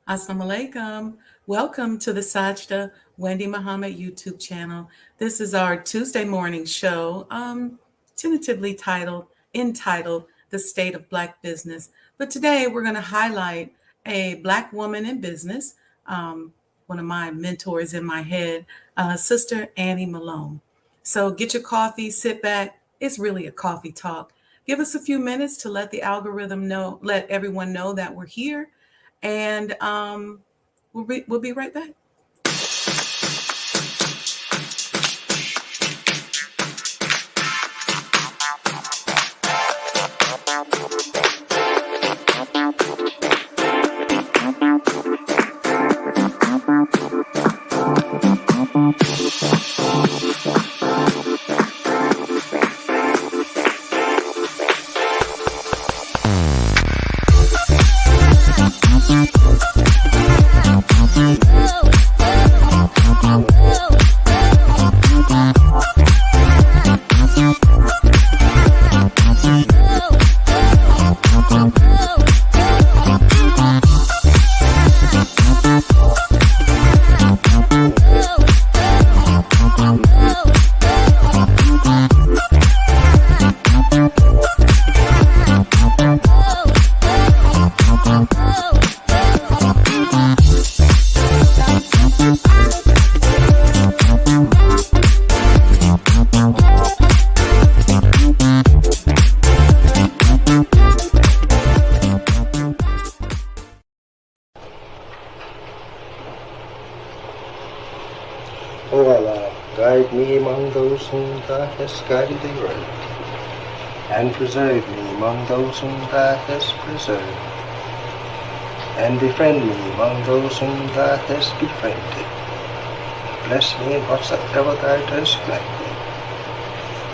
Assalamu alaikum. Welcome to the Sajdah Wendy Muhammad YouTube channel. This is our Tuesday morning show, tentatively entitled The State of Black Business. But today we're going to highlight a Black woman in business, one of my mentors in my head, Sister Annie Malone. So get your coffee, sit back. It's really a coffee talk. Give us a few minutes to let the algorithm know, let everyone know that we're here, and we'll be right back. O Allah, guide me among those whom Thou hast guided aright, and preserve me among those whom Thou hast preserved, and befriend me among those whom Thou hast befriended. Bless me in whatsoever Thou dost grant me,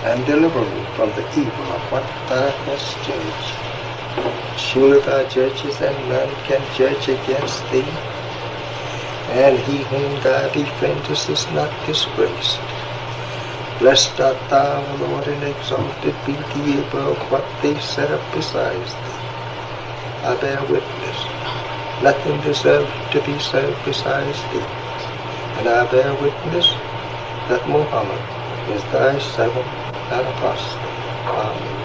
and deliver me from the evil of what Thou hast judged. Surely Thou judgest, and none can judge against Thee, and he whom Thou befriendest is not disgraced. Blessed art Thou, O Lord, and exalted be Thee above what they set up besides Thee. I bear witness, nothing deserves to be served besides Thee, and I bear witness that Muhammad is Thy servant and apostle. Amen.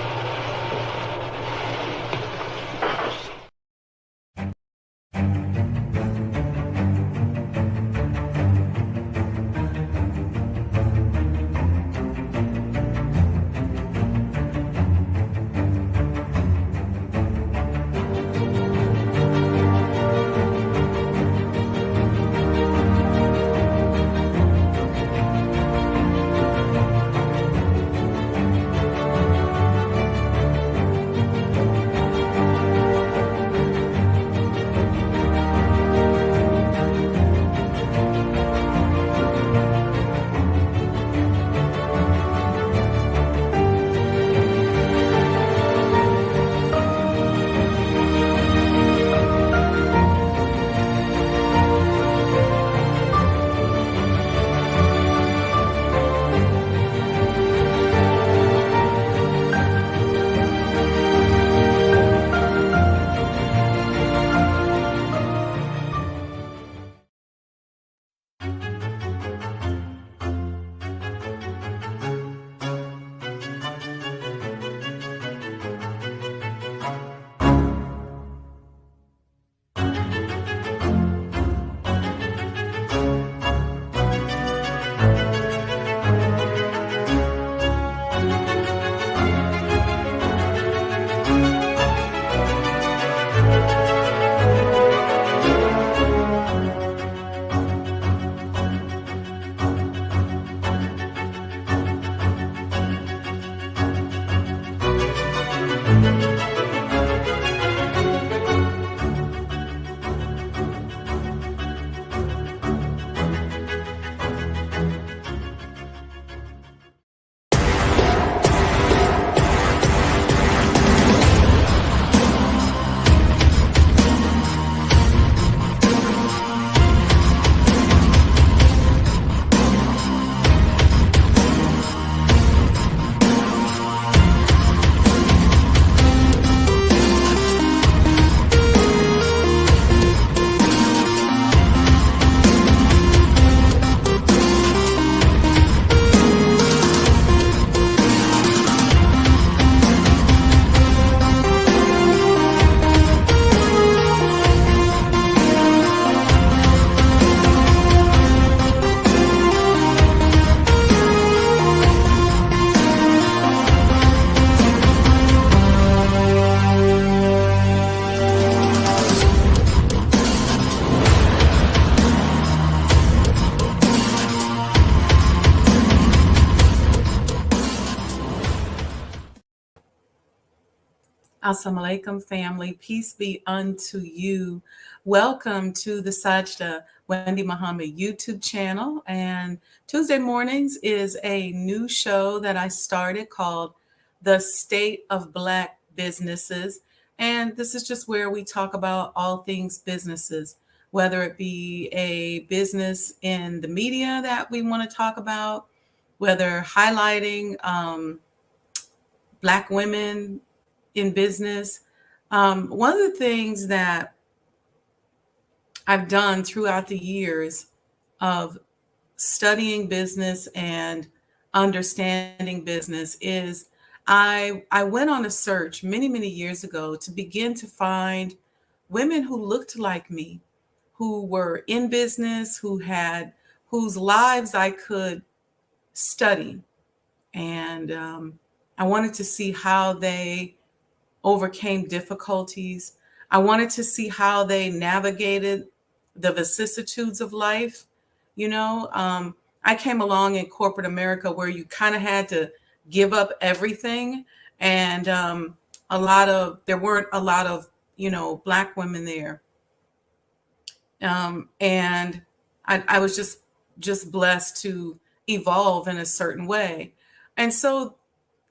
Assalamu alaikum, family. Peace be unto you. Welcome to the Sajdah Wendy Muhammad YouTube channel. And Tuesday mornings is a new show that I started called The State of Black Businesses. And this is just where we talk about all things businesses, whether it be a business in the media that we want to talk about, whether highlighting Black women in business. One of the things that I've done throughout the years of studying business and understanding business is I went on a search many years ago to begin to find women who looked like me, who were in business, whose lives I could study. And I wanted to see how they overcame difficulties. I wanted to see how they navigated the vicissitudes of life. I came along in corporate America where you kind of had to give up everything. And there weren't a lot of, Black women there. And I was just blessed to evolve in a certain way. And so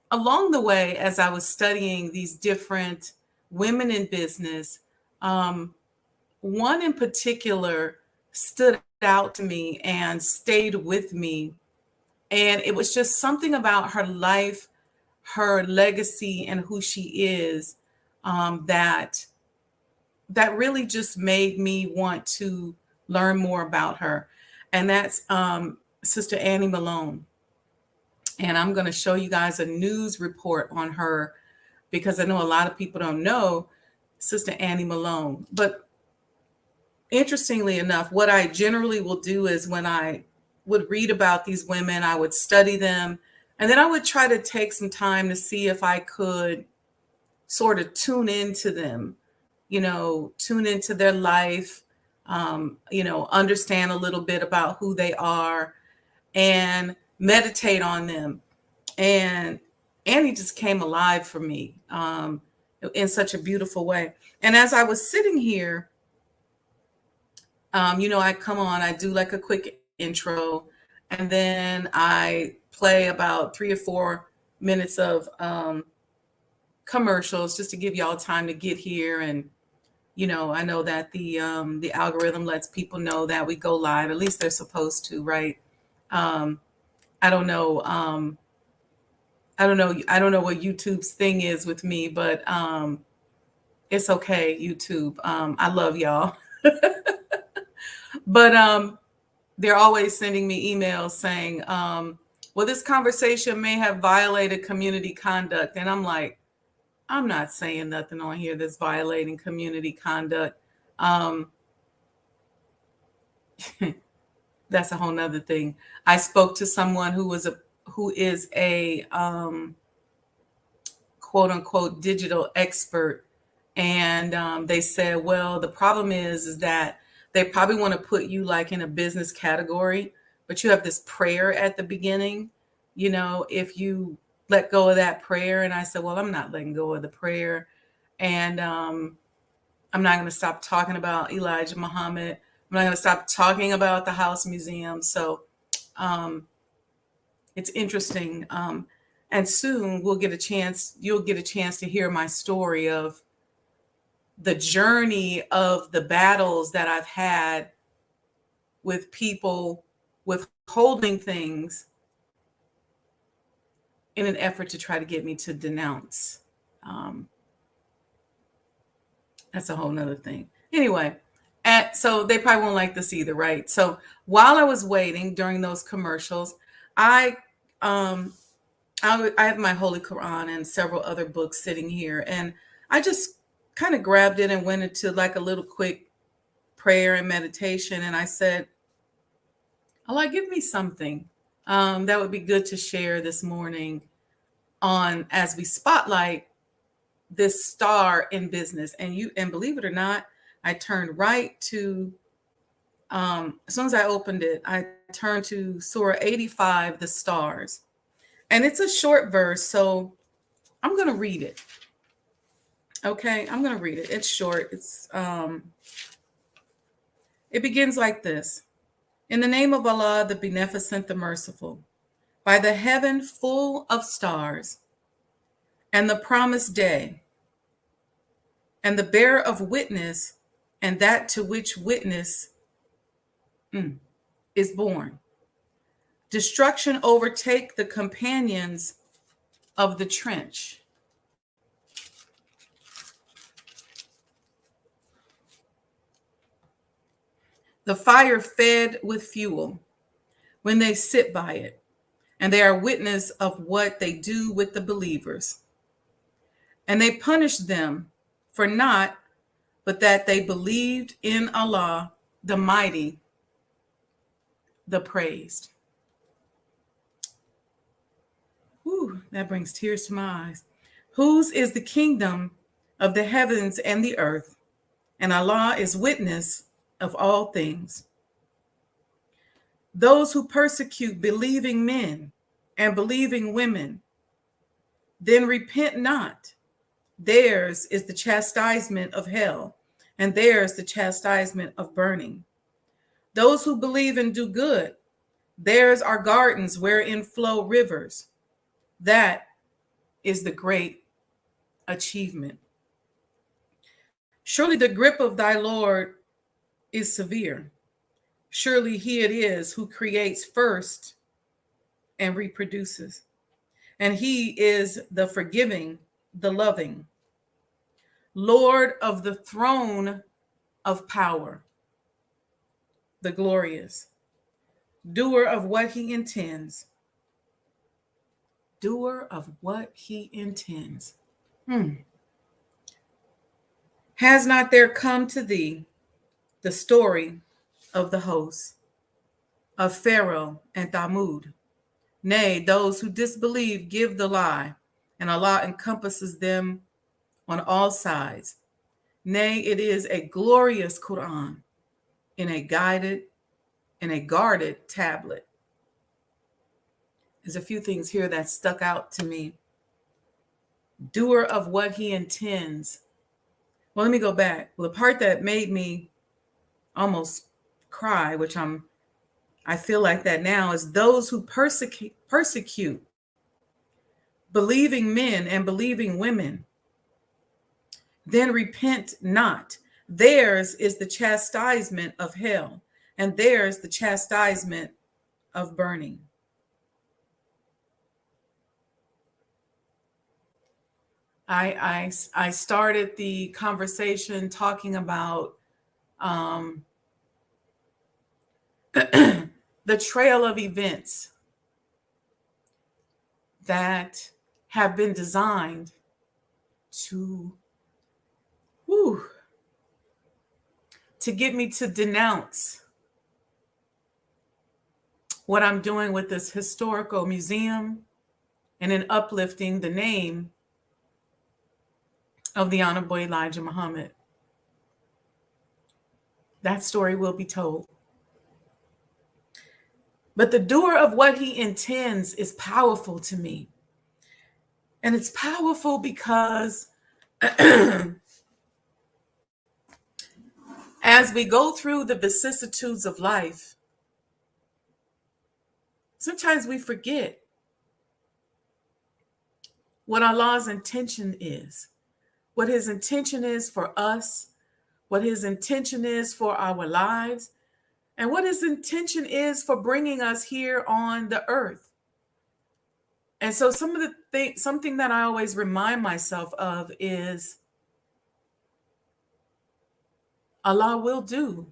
along the way, as I was studying these different women in business, one in particular stood out to me and stayed with me. And it was just something about her life, her legacy, and who she is, that really just made me want to learn more about her. And that's Sister Annie Malone. And I'm going to show you guys a news report on her because I know a lot of people don't know Sister Annie Malone. But interestingly enough, what I generally will do is when I would read about these women, I would study them, and then I would try to take some time to see if I could sort of tune into them, tune into their life, understand a little bit about who they are and meditate on them. And Annie just came alive for me in such a beautiful way. And as I was sitting here, I come on, I do like a quick intro, and then I play about 3 or 4 minutes of commercials just to give y'all time to get here. And I know that the algorithm lets people know that we go live. At least they're supposed to, right? I don't know. I don't know what YouTube's thing is with me, but it's okay, YouTube. I love y'all. But they're always sending me emails saying, well, this conversation may have violated community conduct. And I'm like, I'm not saying nothing on here that's violating community conduct. That's a whole nother thing. I spoke to someone who is a quote unquote digital expert. And they said, well, the problem is that they probably want to put you like in a business category, but you have this prayer at the beginning, if you let go of that prayer. And I said, well, I'm not letting go of the prayer. And I'm not going to stop talking about Elijah Muhammad. I'm not going to stop talking about the House Museum. So it's interesting. And soon you'll get a chance to hear my story of the journey of the battles that I've had with people withholding things in an effort to try to get me to denounce. That's a whole nother thing. Anyway, so they probably won't like this either, right? So while I was waiting during those commercials, I have my Holy Quran and several other books sitting here, and I just kind of grabbed it and went into like a little quick prayer and meditation. And I said, Allah, give me something that would be good to share this morning on as we spotlight this star in business. And believe it or not, I turned right to, as soon as I opened it, I turned to Surah 85, the stars. And it's a short verse, so I'm going to read it. Okay, I'm going to read it. It's short. It begins like this. In the name of Allah, the Beneficent, the Merciful, by the heaven full of stars, and the promised day, and the bearer of witness, and that to which witness is born. Destruction overtake the companions of the trench. The fire fed with fuel when they sit by it, and they are witness of what they do with the believers. And they punish them for not, but that they believed in Allah, the Mighty, the Praised. Whew, that brings tears to my eyes. Whose is the kingdom of the heavens and the earth, and Allah is witness of all things. Those who persecute believing men and believing women, then repent not. Theirs is the chastisement of hell, and theirs the chastisement of burning. Those who believe and do good, theirs are gardens wherein flow rivers. That is the great achievement. Surely the grip of thy Lord is severe. Surely he it is who creates first and reproduces. And he is the forgiving, the loving, Lord of the throne of power, the glorious, doer of what he intends. Doer of what he intends. Has not there come to thee the story of the hosts of Pharaoh and Thamud? Nay, those who disbelieve give the lie, and Allah encompasses them on all sides. Nay, it is a glorious Quran in a guarded tablet. There's a few things here that stuck out to me. Doer of what he intends. Well, let me go back. Well, the part that made me almost cry, which I feel like that now, is those who persecute believing men and believing women, then repent not. Theirs is the chastisement of hell, and theirs the chastisement of burning. I started the conversation talking about the trail of events that have been designed to get me to denounce what I'm doing with this historical museum and in uplifting the name of the Honorable Elijah Muhammad. That story will be told. But the doer of what he intends is powerful to me. And it's powerful because as we go through the vicissitudes of life, sometimes we forget what Allah's intention is, what his intention is for us, what his intention is for our lives, and what his intention is for bringing us here on the earth. And so something that I always remind myself of is Allah will do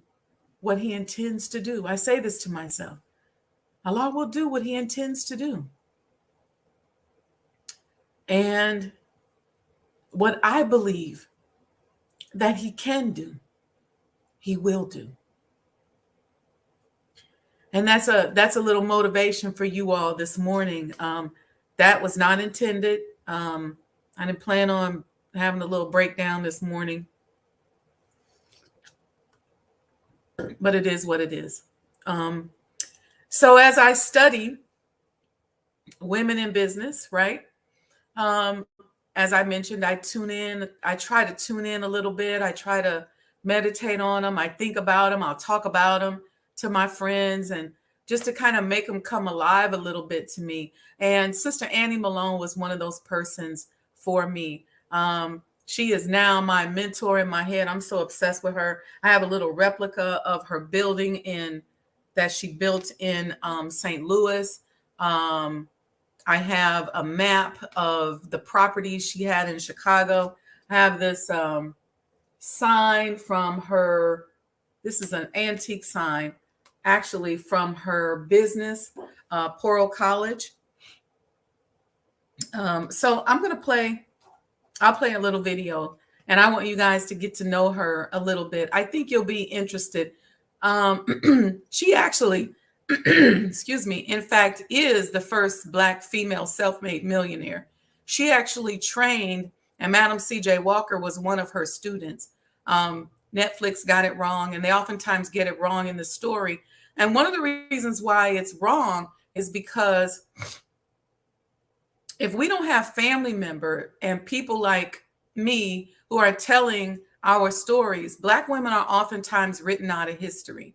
what he intends to do. I say this to myself. Allah will do what he intends to do. And what I believe that he can do, he will do. And that's a little motivation for you all this morning. That was not intended. I didn't plan on having a little breakdown this morning, but it is what it is. So as I study women in business, right? as I mentioned, I try to tune in a little bit. I try to meditate on them. I think about them. I'll talk about them to my friends and just to kind of make them come alive a little bit to me. And Sister Annie Malone was one of those persons for me. She is now my mentor in my head. I'm so obsessed with her. I have a little replica of her building in that she built in St. Louis. I have a map of the properties she had in Chicago. I have this sign from her. This is an antique sign, actually from her business, Poro College. So I'll play a little video, and I want you guys to get to know her a little bit. I think you'll be interested. She actually, excuse me, in fact, is the first Black female self-made millionaire. She actually trained, and Madam C.J. Walker was one of her students. Netflix got it wrong, and they oftentimes get it wrong in the story. And one of the reasons why it's wrong is because if we don't have family member and people like me who are telling our stories, Black women are oftentimes written out of history.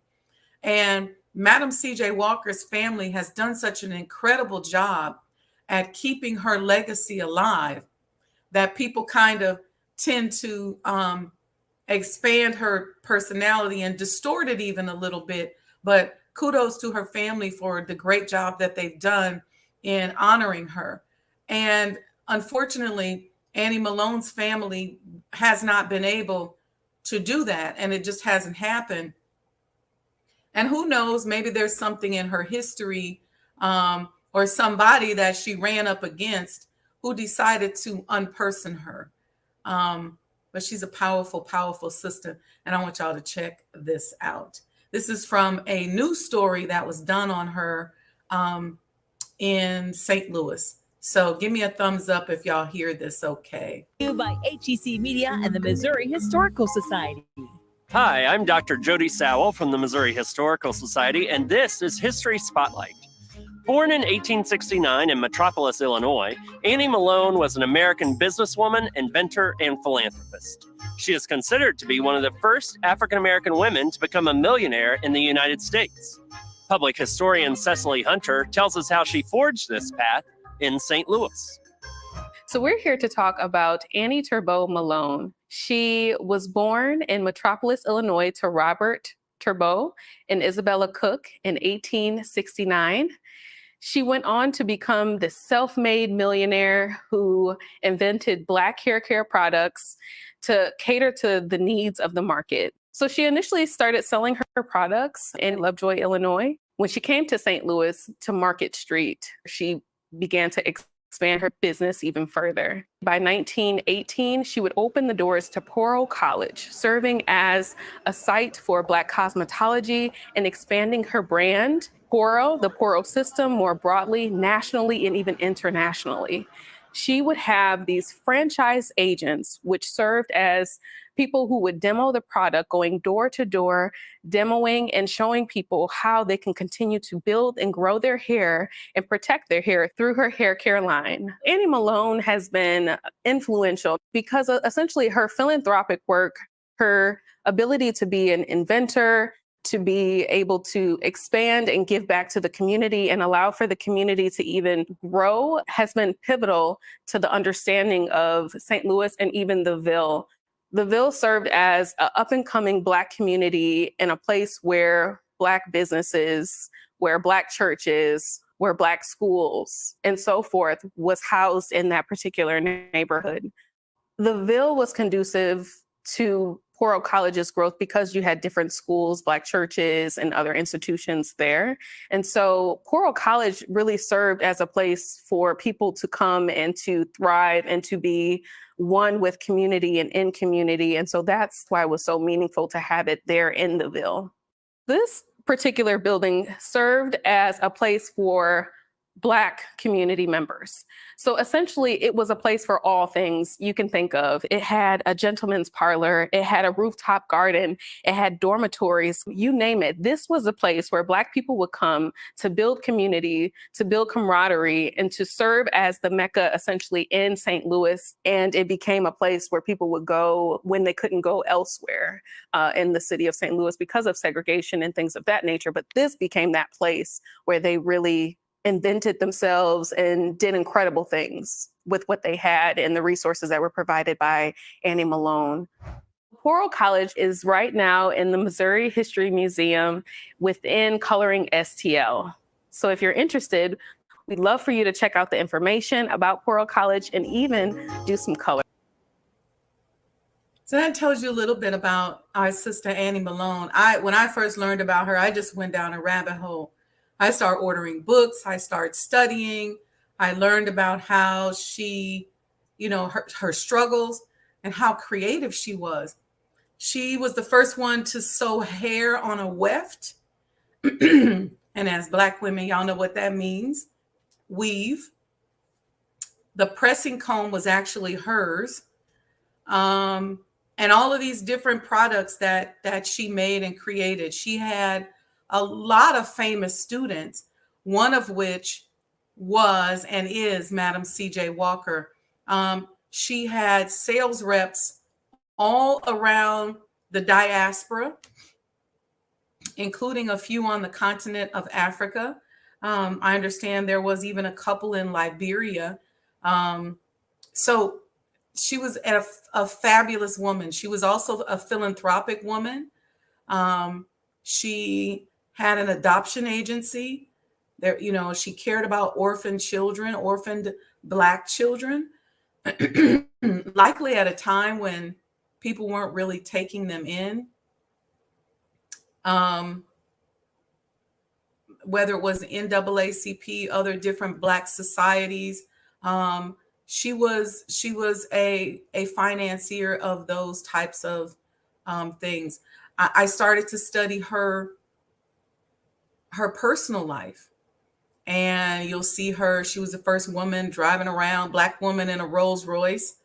And Madam C.J. Walker's family has done such an incredible job at keeping her legacy alive that people kind of tend to expand her personality and distort it even a little bit. But kudos to her family for the great job that they've done in honoring her. And unfortunately, Annie Malone's family has not been able to do that, and it just hasn't happened. And who knows, maybe there's something in her history or somebody that she ran up against who decided to unperson her. But she's a powerful, powerful sister. And I want y'all to check this out. This is from a news story that was done on her in St. Louis. So give me a thumbs up if y'all hear this okay. By HEC Media and the Missouri Historical Society. Hi, I'm Dr. Jody Sowell from the Missouri Historical Society, and this is History Spotlight. Born in 1869 in Metropolis, Illinois, Annie Malone was an American businesswoman, inventor, and philanthropist. She is considered to be one of the first African-American women to become a millionaire in the United States. Public historian Cecily Hunter tells us how she forged this path in St. Louis. So we're here to talk about Annie Turbo Malone. She was born in Metropolis, Illinois, to Robert Turbo and Isabella Cook in 1869. She went on to become the self-made millionaire who invented Black hair care products to cater to the needs of the market. So she initially started selling her products in Lovejoy, Illinois. When she came to St. Louis to Market Street, she began to expand her business even further. By 1918, she would open the doors to Poro College, serving as a site for Black cosmetology and expanding her brand, Poro, the Poro system, more broadly, nationally, and even internationally. She would have these franchise agents, which served as people who would demo the product, going door to door, demoing and showing people how they can continue to build and grow their hair and protect their hair through her hair care line. Annie Malone has been influential because essentially her philanthropic work, her ability to be an inventor, to be able to expand and give back to the community and allow for the community to even grow has been pivotal to the understanding of St. Louis and even the Ville. The Ville served as an up-and-coming Black community in a place where Black businesses, where Black churches, where Black schools, and so forth was housed in that particular neighborhood. The Ville was conducive to Poro College's growth because you had different schools, Black churches, and other institutions there. And so Poro College really served as a place for people to come and to thrive and to be one with community and in community. And so that's why it was so meaningful to have it there in the Ville. This particular building served as a place for Black community members. So essentially, it was a place for all things you can think of. It had a gentleman's parlor, it had a rooftop garden, it had dormitories, you name it. This was a place where Black people would come to build community, to build camaraderie, and to serve as the Mecca essentially in St. Louis. And it became a place where people would go when they couldn't go elsewhere in the city of St. Louis because of segregation and things of that nature. But this became that place where they really invented themselves and did incredible things with what they had and the resources that were provided by Annie Malone. Poro College is right now in the Missouri History Museum within Coloring STL. So if you're interested, we'd love for you to check out the information about Poro College and even do some color. So that tells you a little bit about our sister Annie Malone. When I first learned about her, I just went down a rabbit hole. I started ordering books. I started studying. I learned about how she, her struggles and how creative she was. She was the first one to sew hair on a weft. And as Black women, y'all know what that means. Weave. The pressing comb was actually hers. And all of these different products that she made and created. She had a lot of famous students, one of which was and is Madam C.J. Walker. She had sales reps all around the diaspora, including a few on the continent of Africa. I understand there was even a couple in Liberia. So she was a fabulous woman. She was also a philanthropic woman. She had an adoption agency. There, she cared about orphaned Black children, likely at a time when people weren't really taking them in. Whether it was the NAACP, other different Black societies, she was a financier of those types of things. I started to study her personal life, and you'll see her. She was the first woman driving around, Black woman in a Rolls Royce.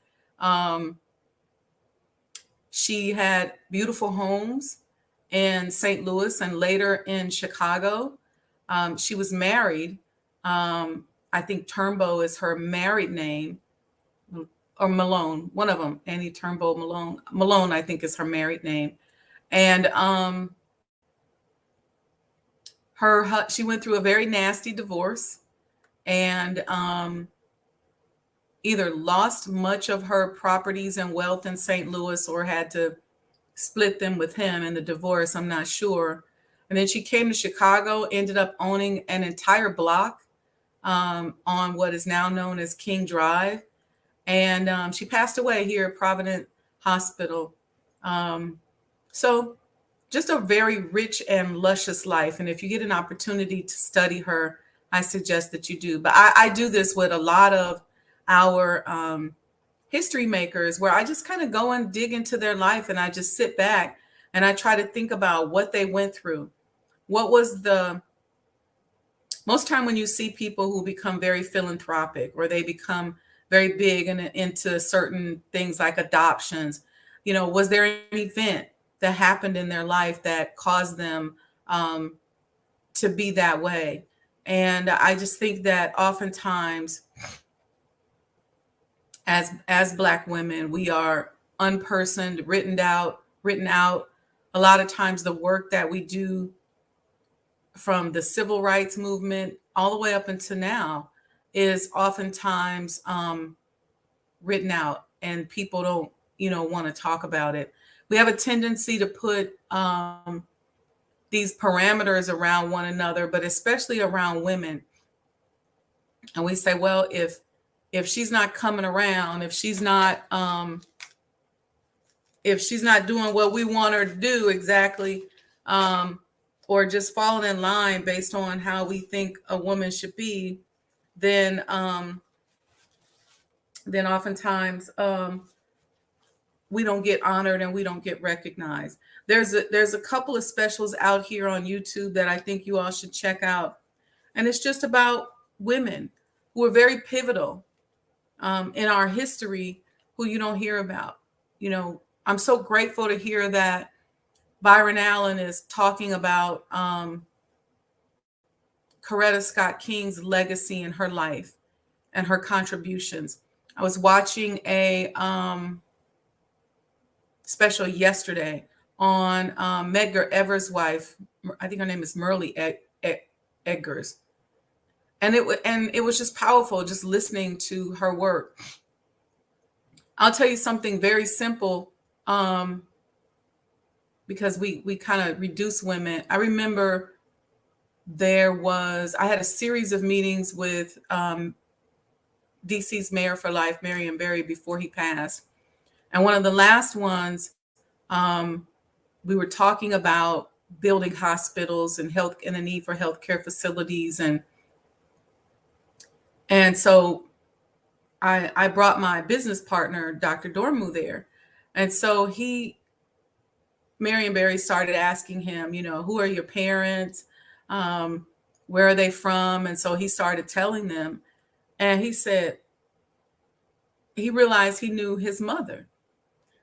She had beautiful homes in St. Louis and later in Chicago. She was married. I think Turnbow is her married name, or Malone, one of them. Annie Turnbow Malone. Malone, I think, is her married name. And she went through a very nasty divorce, and either lost much of her properties and wealth in St. Louis or had to split them with him in the divorce. I'm not sure. And then she came to Chicago, ended up owning an entire block on what is now known as King Drive. And she passed away here at Providence Hospital. So just a very rich and luscious life. And if you get an opportunity to study her, I suggest that you do. But I do this with a lot of our history makers, where I just kind of go and dig into their life, and I just sit back and I try to think about what they went through. What was most time when you see people who become very philanthropic, or they become very big and into certain things like adoptions, was there an event that happened in their life that caused them to be that way? And I just think that oftentimes as Black women, we are unpersoned, written out. A lot of times the work that we do from the civil rights movement all the way up until now is oftentimes written out, and people don't, want to talk about it. We have a tendency to put these parameters around one another, but especially around women. And we say, well, if she's not coming around, if she's not doing what we want her to do exactly, or just falling in line based on how we think a woman should be, then oftentimes we don't get honored and we don't get recognized. There's a couple of specials out here on YouTube that I think you all should check out. And it's just about women who are very pivotal in our history who you don't hear about. You know, I'm so grateful to hear that Byron Allen is talking about Coretta Scott King's legacy in her life and her contributions. I was watching a special yesterday on Medgar Evers' wife. I think her name is Merle Eggers, and it was just powerful just listening to her work. I'll tell you something very simple, because we kind of reduce women. I remember I had a series of meetings with DC's mayor for life, Marion Barry, before he passed. And one of the last ones, we were talking about building hospitals and health and the need for healthcare facilities. And so I brought my business partner, Dr. Dormu, there. And so Marion Barry started asking him, you know, who are your parents? Where are they from? And so he started telling them. And he said, he realized he knew his mother.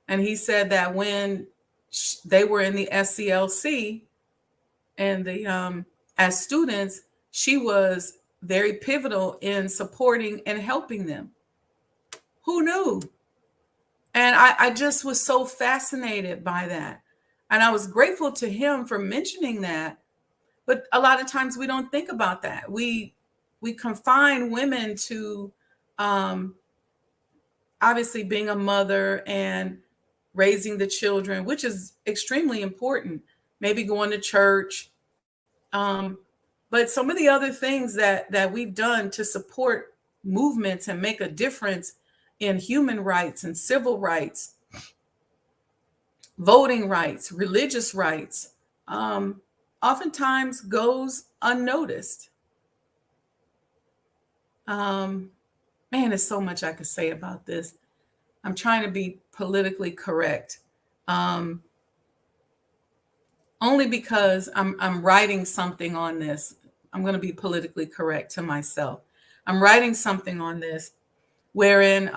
And he said that when they were in the SCLC and as students, she was very pivotal in supporting and helping them. Who knew? And I just was so fascinated by that. And I was grateful to him for mentioning that. But a lot of times we don't think about that. We confine women to obviously being a mother and raising the children, which is extremely important, maybe going to church. But some of the other things that we've done to support movements and make a difference in human rights and civil rights, voting rights, religious rights, oftentimes goes unnoticed. Man, there's so much I could say about this. I'm trying to be politically correct, only because I'm writing something on this. I'm going to be politically correct to myself. I'm writing something on this, wherein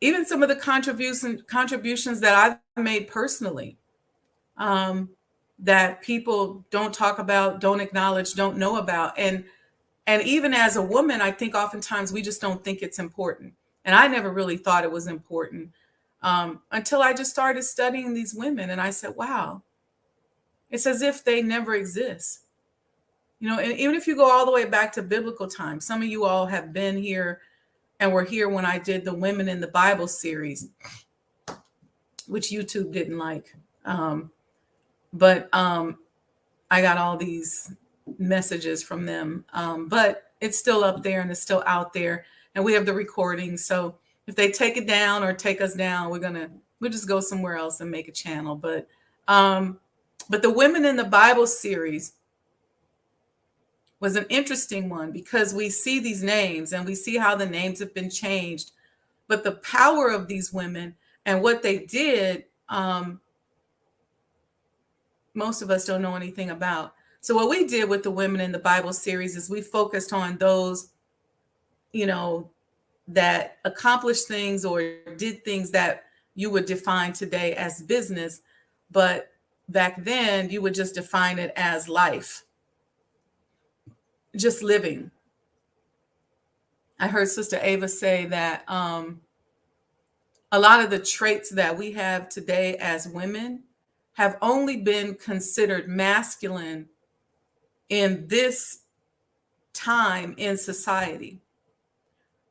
even some of the contributions that I've made personally, that people don't talk about, don't acknowledge, don't know about, and even as a woman, I think oftentimes we just don't think it's important. And I never really thought it was important until I just started studying these women. And I said, wow, it's as if they never exist. You know, and even if you go all the way back to biblical times, some of you all have been here and were here when I did the Women in the Bible series, which YouTube didn't like. But I got all these messages from them, but it's still up there and it's still out there, and we have the recording. So if they take it down or take us down, we'll just go somewhere else and make a channel. But the Women in the Bible series was an interesting one because we see these names and we see how the names have been changed, but the power of these women and what they did, most of us don't know anything about. So what we did with the Women in the Bible series is we focused on those, you know, that accomplished things or did things that you would define today as business, but back then you would just define it as life, just living. I heard Sister Ava say that a lot of the traits that we have today as women have only been considered masculine in this time in society,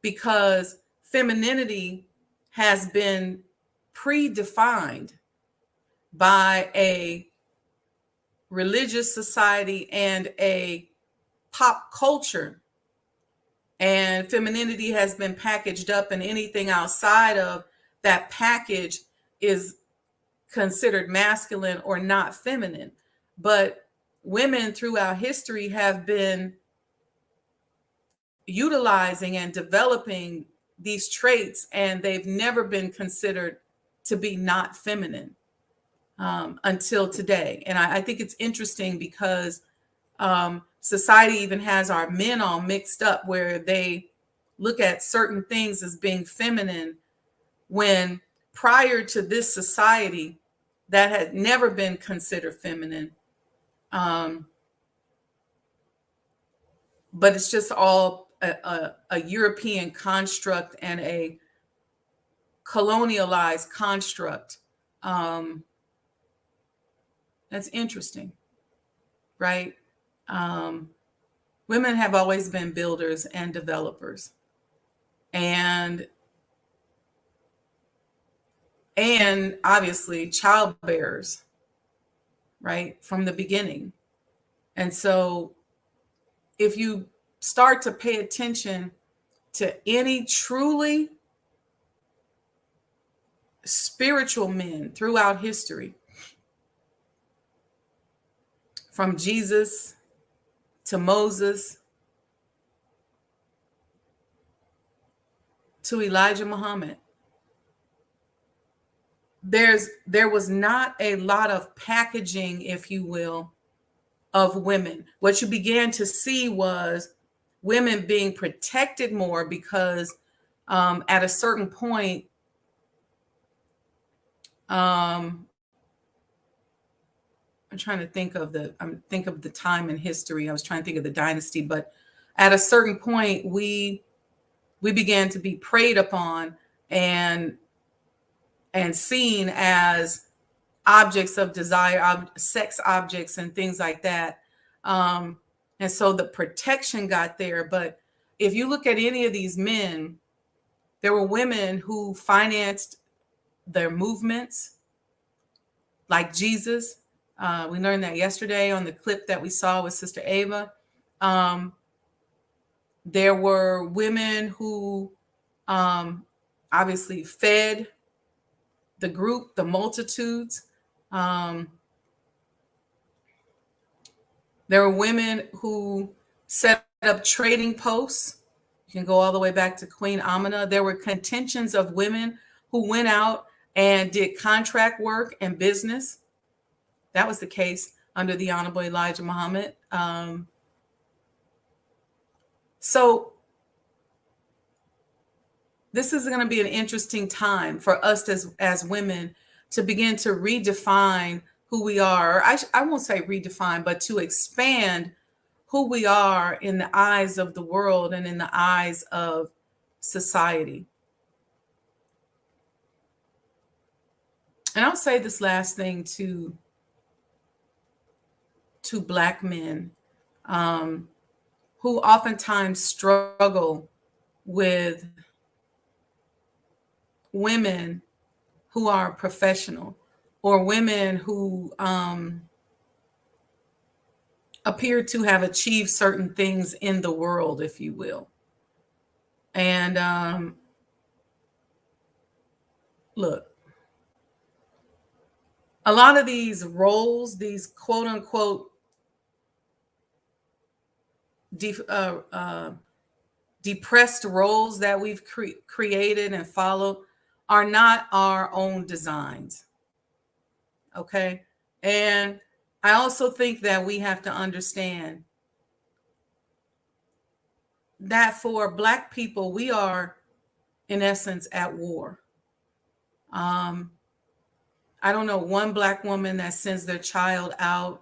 because femininity has been predefined by a religious society and a pop culture. And femininity has been packaged up, and anything outside of that package is considered masculine or not feminine. But women throughout history have been utilizing and developing these traits, and they've never been considered to be not feminine until today. And I think it's interesting because society even has our men all mixed up, where they look at certain things as being feminine, when prior to this society that had never been considered feminine. But it's just all a European construct and a colonialized construct. That's interesting, right? Women have always been builders and developers, and obviously childbearers, right, from the beginning. And so if you start to pay attention to any truly spiritual men throughout history, from Jesus to Moses to Elijah Muhammad, there was not a lot of packaging, if you will, of women. What you began to see was women being protected more, because at a certain point, I'm trying to think of the time in history. I was trying to think of the dynasty, but at a certain point, we began to be preyed upon and seen as objects of desire, sex objects, and things like that. And so the protection got there. But if you look at any of these men, there were women who financed their movements, like Jesus. We learned that yesterday on the clip that we saw with Sister Ava. There were women who obviously fed the group, the multitudes. There were women who set up trading posts. You can go all the way back to Queen Amina. There were contingents of women who went out and did contract work and business. That was the case under the Honorable Elijah Muhammad. So this is going to be an interesting time for us as women to begin to redefine who we are. I won't say redefine, but to expand who we are in the eyes of the world and in the eyes of society. And I'll say this last thing to Black men who oftentimes struggle with women who are professional, or women who appear to have achieved certain things in the world, if you will. And look, a lot of these roles, these quote unquote depressed roles that we've created and followed, are not our own designs. Okay. And I also think that we have to understand that for Black people, we are in essence at war. I don't know one Black woman that sends their child out,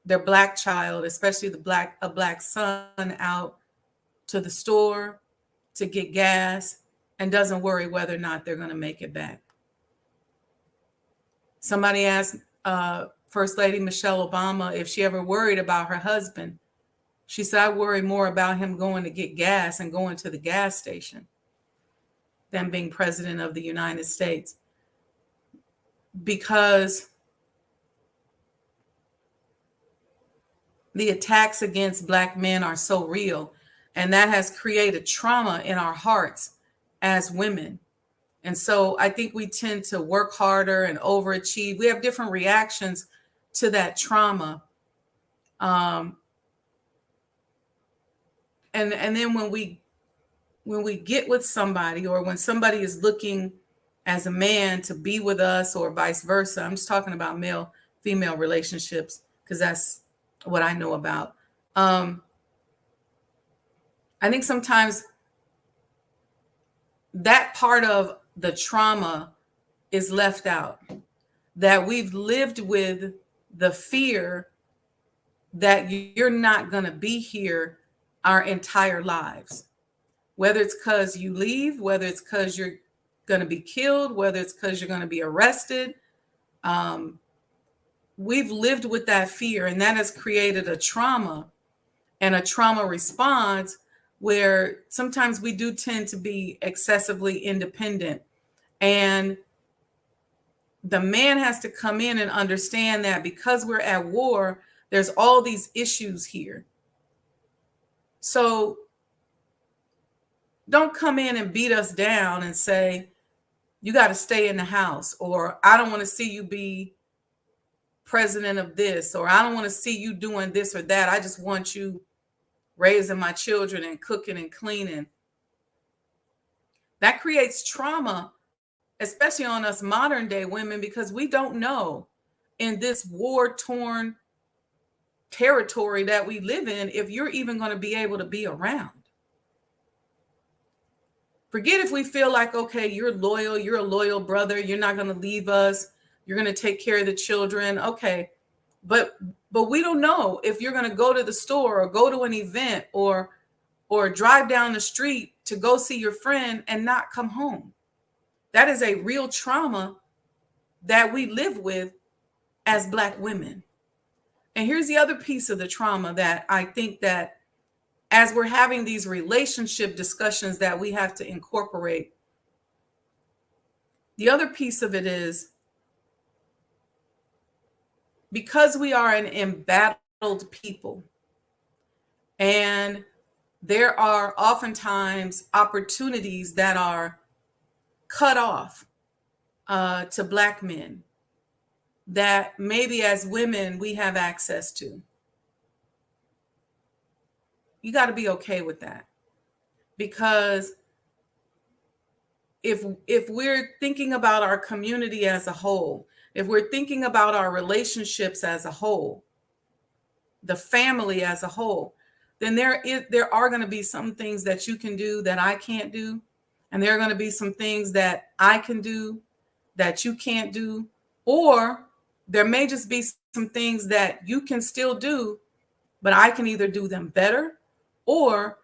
their Black child, especially a Black son, out to the store to get gas and doesn't worry whether or not they're going to make it back. Somebody asked First Lady Michelle Obama if she ever worried about her husband. She said, I worry more about him going to get gas and going to the gas station than being president of the United States. Because the attacks against Black men are so real, and that has created trauma in our hearts as women. And so I think we tend to work harder and overachieve. We have different reactions to that trauma. And then when we get with somebody, or when somebody is looking as a man to be with us, or vice versa, I'm just talking about male-female relationships because that's what I know about. I think sometimes that part of the trauma is left out, that we've lived with the fear that you're not going to be here our entire lives, whether it's because you leave, whether it's because you're going to be killed, whether it's because you're going to be arrested. We've lived with that fear, and that has created a trauma and a trauma response where sometimes we do tend to be excessively independent. And the man has to come in and understand that because we're at war, there's all these issues here. So don't come in and beat us down and say, you got to stay in the house, or I don't want to see you be president of this, or I don't want to see you doing this or that. I just want you raising my children and cooking and cleaning. That creates trauma, especially on us modern day women, because we don't know in this war-torn territory that we live in if you're even going to be able to be around. Forget if we feel like, okay, you're a loyal brother, you're not going to leave us, you're going to take care of the children. Okay, but we don't know if you're going to go to the store or go to an event or drive down the street to go see your friend and not come home. That is a real trauma that we live with as Black women. And here's the other piece of the trauma that I think that as we're having these relationship discussions that we have to incorporate, the other piece of it is because we are an embattled people, and there are oftentimes opportunities that are cut off to Black men that maybe as women we have access to. You got to be okay with that, because if we're thinking about our community as a whole, if we're thinking about our relationships as a whole, the family as a whole, then there are going to be some things that you can do that I can't do, and there are going to be some things that I can do that you can't do, or there may just be some things that you can still do, but I can either do them better, or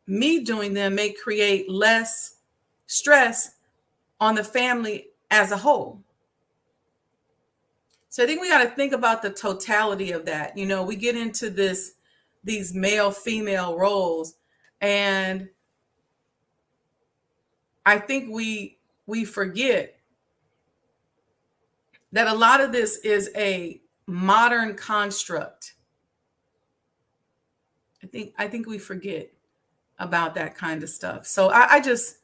me doing them may create less stress on the family as a whole. So I think we got to think about the totality of that. You know, we get into these male-female roles, and I think we forget that a lot of this is a modern construct. I think we forget about that kind of stuff. So I just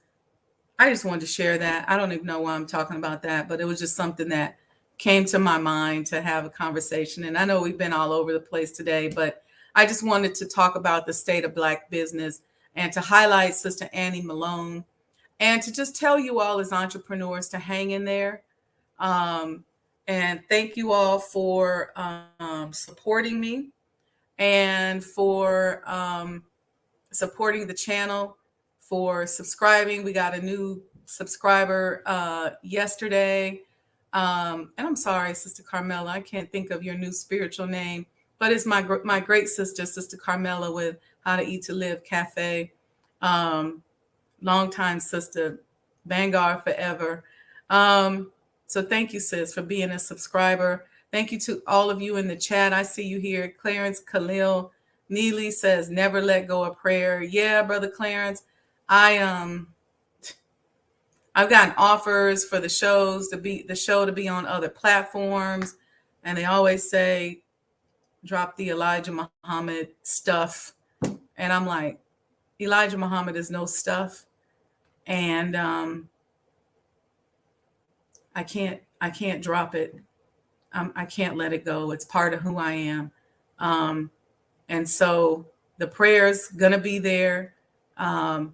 wanted to share that. I don't even know why I'm talking about that, but it was just something that came to my mind to have a conversation. And I know we've been all over the place today, but I just wanted to talk about the state of Black business and to highlight Sister Annie Malone, and to just tell you all as entrepreneurs to hang in there. And thank you all for supporting me and for supporting the channel, for subscribing. We got a new subscriber yesterday. And I'm sorry, Sister Carmela, I can't think of your new spiritual name, but it's my great sister, Sister Carmela, with How to Eat to Live Cafe. Longtime sister, Vanguard forever. So thank you, sis, for being a subscriber. Thank you to all of you in the chat. I see you here. Clarence Khalil Neely says, never let go of prayer. Yeah, Brother Clarence. I've gotten offers for the show to be on other platforms. And they always say, drop the Elijah Muhammad stuff. And I'm like, Elijah Muhammad is no stuff. And I can't drop it. I can't let it go. It's part of who I am. And so the prayer's gonna be there. I'm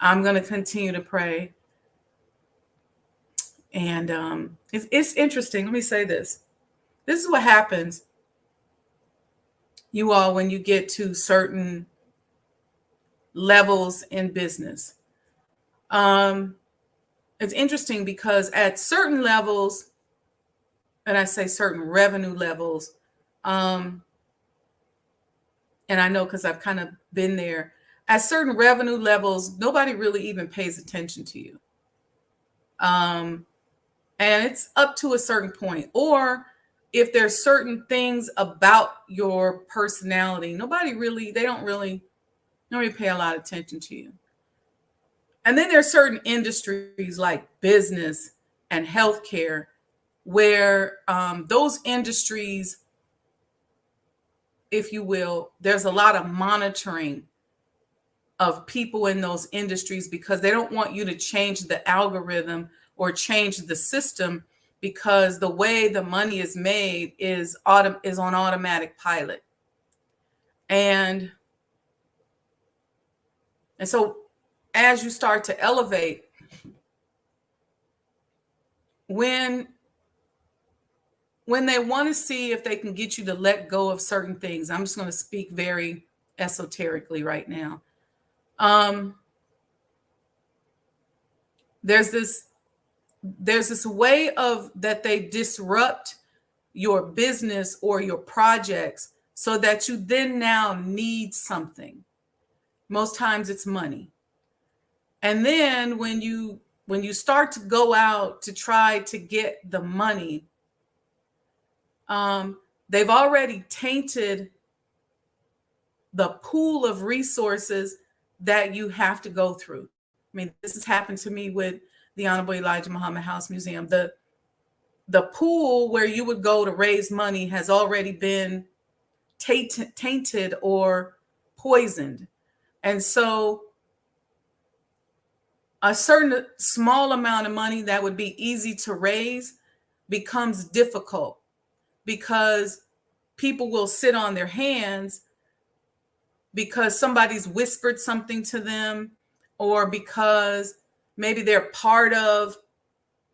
gonna continue to pray. And it's interesting. Let me say this. This is what happens you all, when you get to certain levels in business. It's interesting because at certain levels, and I say certain revenue levels, and I know because I've kind of been there, at certain revenue levels, nobody really even pays attention to you. And it's up to a certain point. Or if there's certain things about your personality, they don't really pay a lot of attention to you. And then there's certain industries like business and healthcare where those industries, if you will, there's a lot of monitoring of people in those industries because they don't want you to change the algorithm or change the system, because the way the money is made is on automatic pilot. And so as you start to elevate, when they want to see if they can get you to let go of certain things, I'm just going to speak very esoterically right now. There's this way of that they disrupt your business or your projects so that you then now need something. Most times it's money. And then when you start to go out to try to get the money, they've already tainted the pool of resources that you have to go through. I mean, this has happened to me with the Honorable Elijah Muhammad House Museum. The pool where you would go to raise money has already been tainted or poisoned. And so a certain small amount of money that would be easy to raise becomes difficult because people will sit on their hands because somebody's whispered something to them, or because maybe they're part of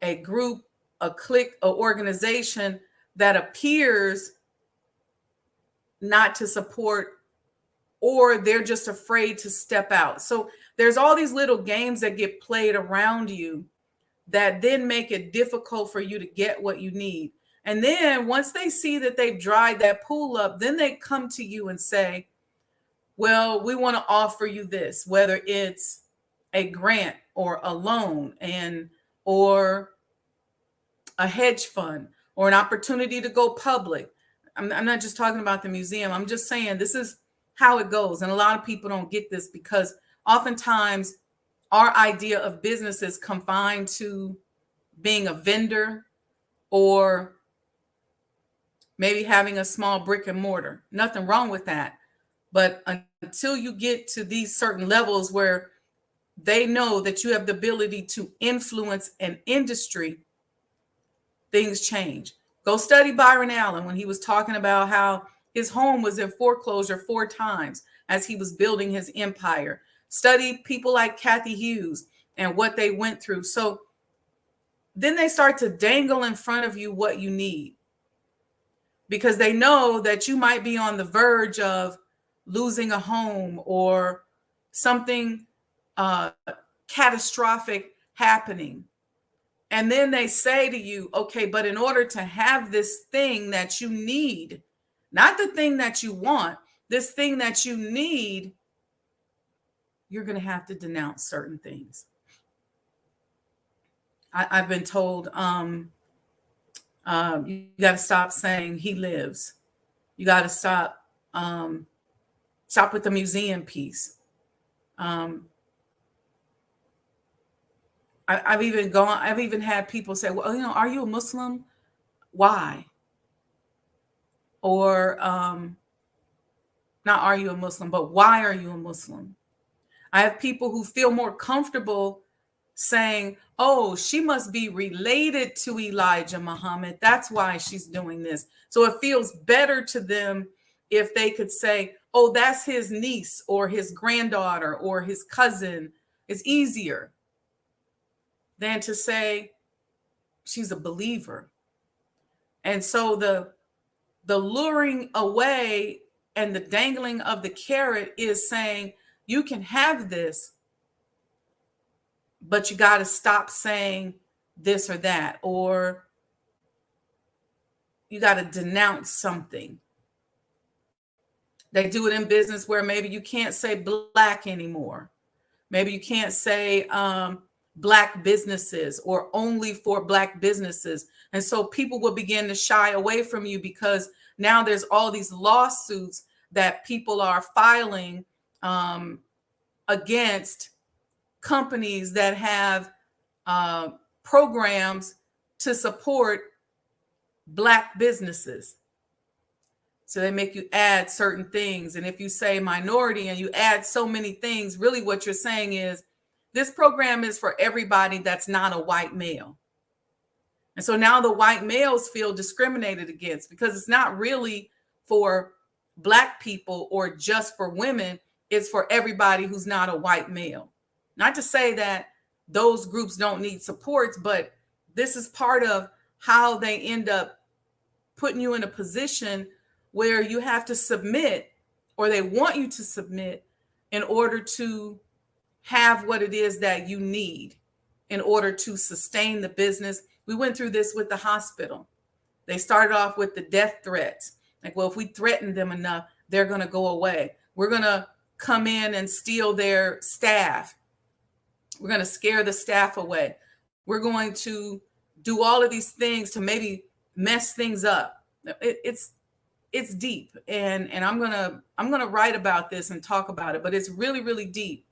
a group, a clique, an organization that appears not to support, or they're just afraid to step out. So there's all these little games that get played around you that then make it difficult for you to get what you need. And then once they see that they've dried that pool up, then they come to you and say, well, we want to offer you this, whether it's a grant or a loan or a hedge fund or an opportunity to go public. I'm not just talking about the museum. I'm just saying this is how it goes. And a lot of people don't get this because oftentimes our idea of business is confined to being a vendor or maybe having a small brick and mortar. Nothing wrong with that. But until you get to these certain levels where they know that you have the ability to influence an industry, things change. Go study Byron Allen when he was talking about how his home was in foreclosure 4 times as he was building his empire. Study people like Kathy Hughes and what they went through. So then they start to dangle in front of you what you need, because they know that you might be on the verge of losing a home or something catastrophic happening. And then they say to you, okay, but in order to have this thing that you need, not the thing that you want, this thing that you need, you're going to have to denounce certain things. I've been told you got to stop saying he lives. You got to stop with the museum piece. I've even had people say, well, are you a Muslim? Why? Or not are you a Muslim, but why are you a Muslim? I have people who feel more comfortable saying, oh, she must be related to Elijah Muhammad. That's why she's doing this. So it feels better to them if they could say, oh, that's his niece or his granddaughter or his cousin. It's easier than to say she's a believer. And so the luring away and the dangling of the carrot is saying, you can have this, but you got to stop saying this or that, or you got to denounce something. They do it in business where maybe you can't say black anymore. Maybe you can't say black businesses or only for black businesses. And so people will begin to shy away from you because now there's all these lawsuits that people are filing against companies that have programs to support black businesses. So they make you add certain things. And if you say minority and you add so many things, really what you're saying is this program is for everybody that's not a white male. And so now the white males feel discriminated against because it's not really for black people or just for women. It's for everybody who's not a white male. Not to say that those groups don't need supports, but this is part of how they end up putting you in a position where you have to submit, or they want you to submit in order to have what it is that you need in order to sustain the business. We went through this with the hospital. They started off with the death threats. Like, well, if we threaten them enough, they're going to go away. We're going to come in and steal their staff. We're going to scare the staff away. We're going to do all of these things to maybe mess things up. It's deep, and I'm gonna write about this and talk about it, but it's really, really deep.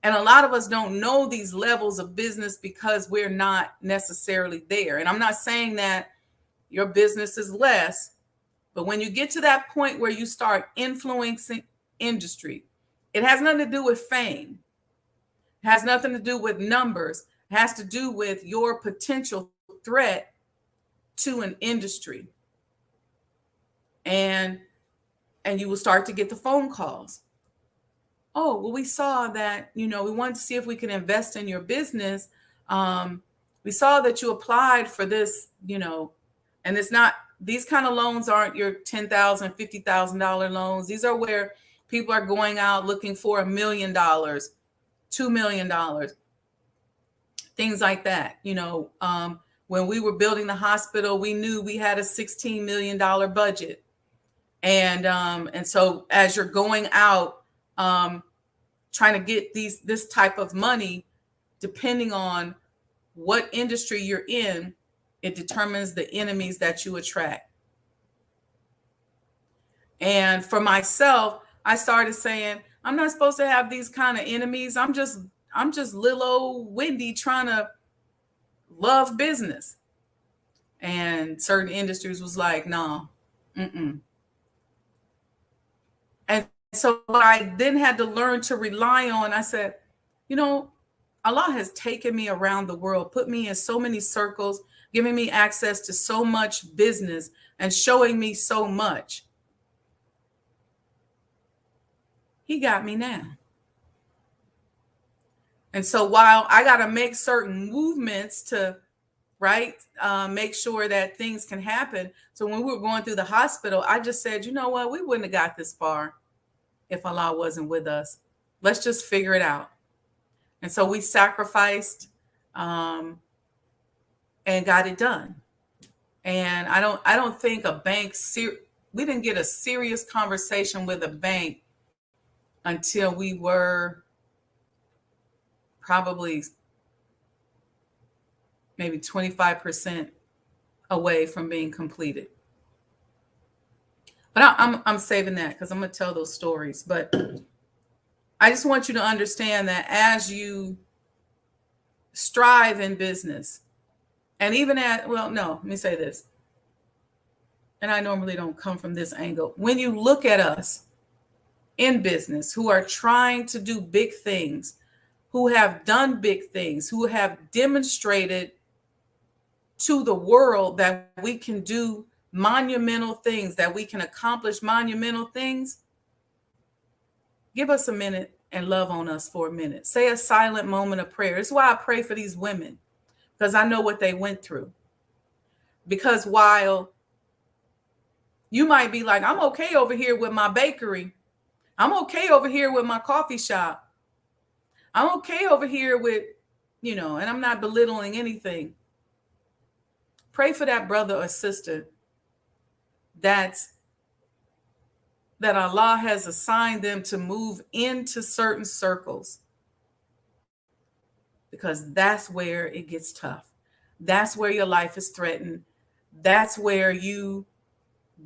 And a lot of us don't know these levels of business because we're not necessarily there. And I'm not saying that your business is less, but when you get to that point where you start influencing industry, it has nothing to do with fame. It has nothing to do with numbers. It has to do with your potential threat to an industry. And you will start to get the phone calls. Oh, well, we saw that, we wanted to see if we can invest in your business. We saw that you applied for this, and it's not, these kind of loans aren't your $10,000, $50,000 loans. These are where people are going out looking for $1 million, $2 million, things like that. When we were building the hospital, we knew we had a $16 million budget. And so as you're going out, trying to get this type of money, depending on what industry you're in, it determines the enemies that you attract. And for myself, I started saying, I'm not supposed to have these kind of enemies. I'm just little old Wendy trying to love business. And certain industries was like, no, mm-mm. And so what I then had to learn to rely on, I said, Allah has taken me around the world, put me in so many circles, giving me access to so much business and showing me so much. He got me now. And so while I got to make certain movements to, make sure that things can happen. So when we were going through the hospital, I just said, you know what? We wouldn't have got this far if Allah wasn't with us. Let's just figure it out. And so we sacrificed and got it done. And I don't think a bank, we didn't get a serious conversation with a bank until we were probably maybe 25% away from being completed. But I'm saving that because I'm going to tell those stories. But I just want you to understand that as you strive in business, and even let me say this. And I normally don't come from this angle. When you look at us in business who are trying to do big things, who have done big things, who have demonstrated to the world that we can do monumental things, that we can accomplish monumental things, give us a minute and love on us for a minute. Say a silent moment of prayer. It's why I pray for these women, because I know what they went through. Because while You might be like, I'm okay over here with my bakery. I'm okay over here with my coffee shop. I'm okay over here with, and I'm not belittling anything. Pray for that brother or sister that Allah has assigned them to move into certain circles, because that's where it gets tough. That's where your life is threatened. That's where you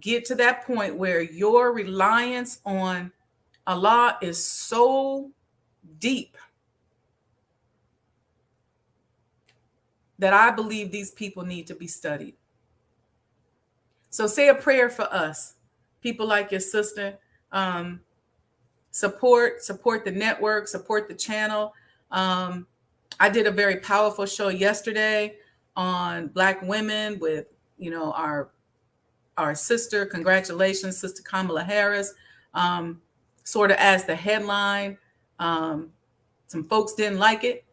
get to that point where your reliance on Allah is so deep that I believe these people need to be studied. So say a prayer for us, people like your sister. Support the network, support the channel. I did a very powerful show yesterday on Black women with, our sister. Congratulations, Sister Kamala Harris. Sort of as the headline. Some folks didn't like it.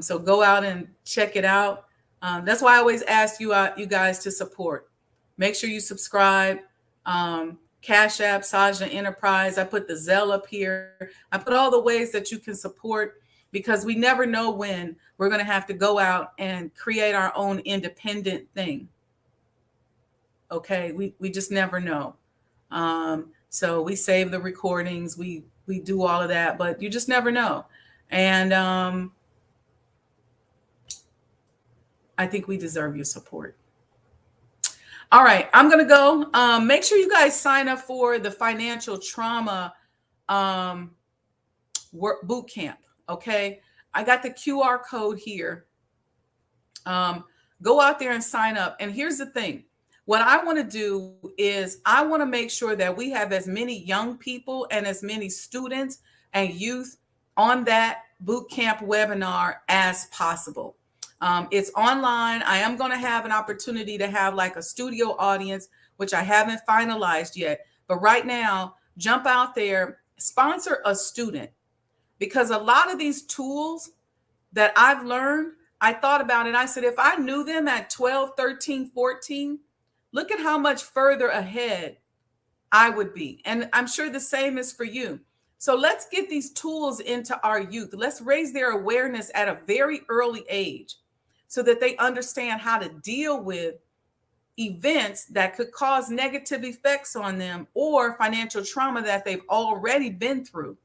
So go out and check it out. That's why I always ask you guys to support. Make sure you subscribe. Cash App, Sajdah Enterprise. I put the Zelle up here. I put all the ways that you can support, because we never know when we're going to have to go out and create our own independent thing. Okay, we just never know. So we save the recordings, we do all of that, but you just never know. And I think we deserve your support. All right, I'm going to go. Make sure you guys sign up for the financial trauma boot camp. Okay, I got the QR code here. Go out there and sign up. And here's the thing. What I want to do is I want to make sure that we have as many young people and as many students and youth on that boot camp webinar as possible. It's online. I am going to have an opportunity to have like a studio audience, which I haven't finalized yet. But right now, jump out there, sponsor a student, because a lot of these tools that I've learned, I thought about it. I said, if I knew them at 12, 13, 14, look at how much further ahead I would be. And I'm sure the same is for you. So let's get these tools into our youth. Let's raise their awareness at a very early age, so that they understand how to deal with events that could cause negative effects on them, or financial trauma that they've already been through,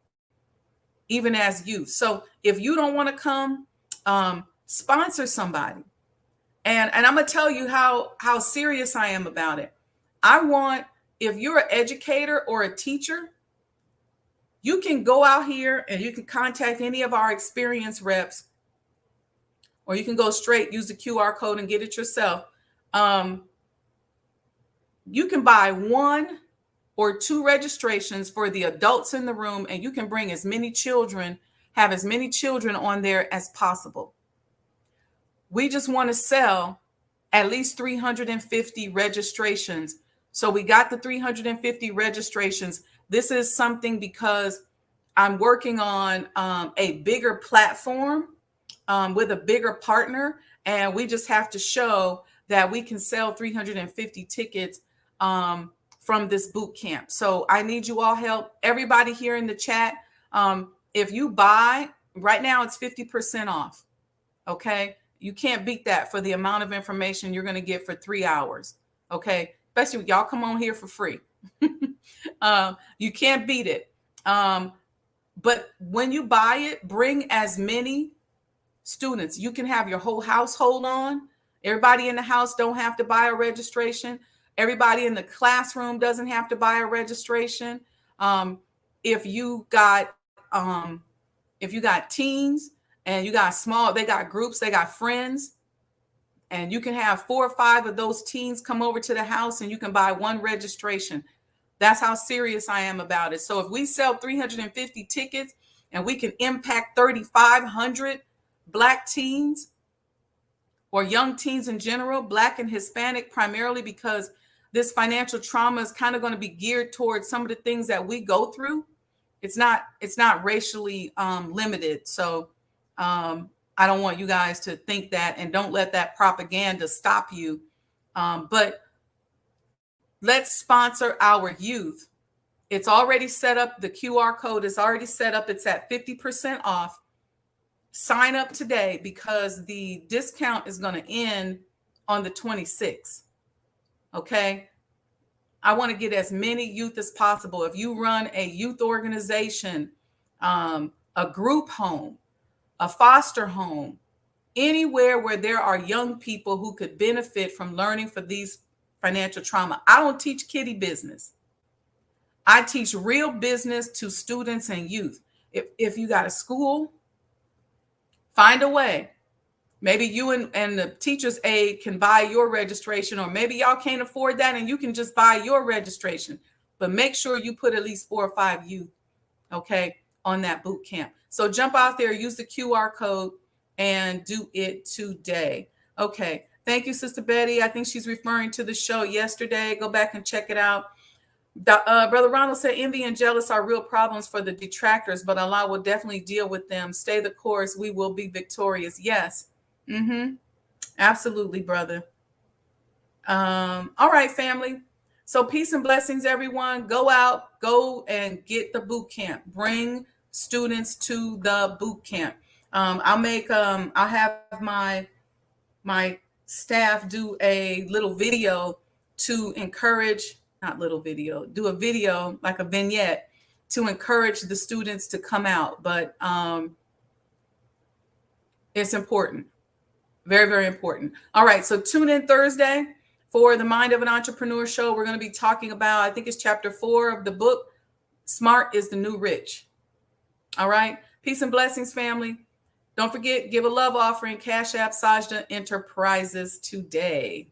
even as youth. So if you don't want to come, sponsor somebody. And I'm going to tell you how serious I am about it. I want, if you're an educator or a teacher, you can go out here and you can contact any of our experienced reps, or you can go straight, use the QR code and get it yourself. You can buy 1 or 2 registrations for the adults in the room, and you can bring as many children, have as many children on there as possible. We just want to sell at least 350 registrations. So we got the 350 registrations. This is something because I'm working on a bigger platform with a bigger partner, and we just have to show that we can sell 350 tickets from this boot camp. So I need you all help. Everybody here in the chat, if you buy right now, it's 50% off. Okay, you can't beat that for the amount of information you're going to get for 3 hours. Okay, especially y'all come on here for free. You can't beat it. But when you buy it, bring as many students. You can have your whole household on. Everybody in the house don't have to buy a registration. Everybody in the classroom doesn't have to buy a registration. If you got teens and you got small, they got groups, they got friends, and you can have 4 or 5 of those teens come over to the house and you can buy 1 registration. That's how serious I am about it. So if we sell 350 tickets and we can impact 3,500 Black teens or young teens in general, Black and Hispanic primarily, because this financial trauma is kind of going to be geared towards some of the things that we go through. It's not racially limited. So I don't want you guys to think that, and don't let that propaganda stop you. But Let's sponsor our youth. It's already set up. The QR code is already set up. It's at 50% off. Sign up today because the discount is going to end on the 26th. Okay. I want to get as many youth as possible. If you run a youth organization, a group home, a foster home, anywhere where there are young people who could benefit from learning for these financial trauma. I don't teach kiddie business. I teach real business to students and youth. If you got a school, find a way. Maybe you and the teacher's aide can buy your registration, or maybe y'all can't afford that and you can just buy your registration. But make sure you put at least 4 or 5 youth, okay, on that boot camp. So jump out there, use the QR code, and do it today. Okay. Thank you, Sister Betty. I think she's referring to the show yesterday. Go back and check it out. Brother Ronald said envy and jealous are real problems for the detractors, but Allah will definitely deal with them. Stay the course. We will be victorious. Yes. Absolutely, brother. All right, family. So peace and blessings, everyone. Go out, go and get the boot camp. Bring students to the boot camp. I'll have my staff do a little video to encourage, not little video, do a video like a vignette to encourage the students to come out. But it's important. Very, very important. All right. So tune in Thursday for the Mind of an Entrepreneur show. We're going to be talking about, I think it's chapter 4 of the book, Smart is the New Rich. All right. Peace and blessings, family. Don't forget, give a love offering, Cash App, Sajdah Enterprises today.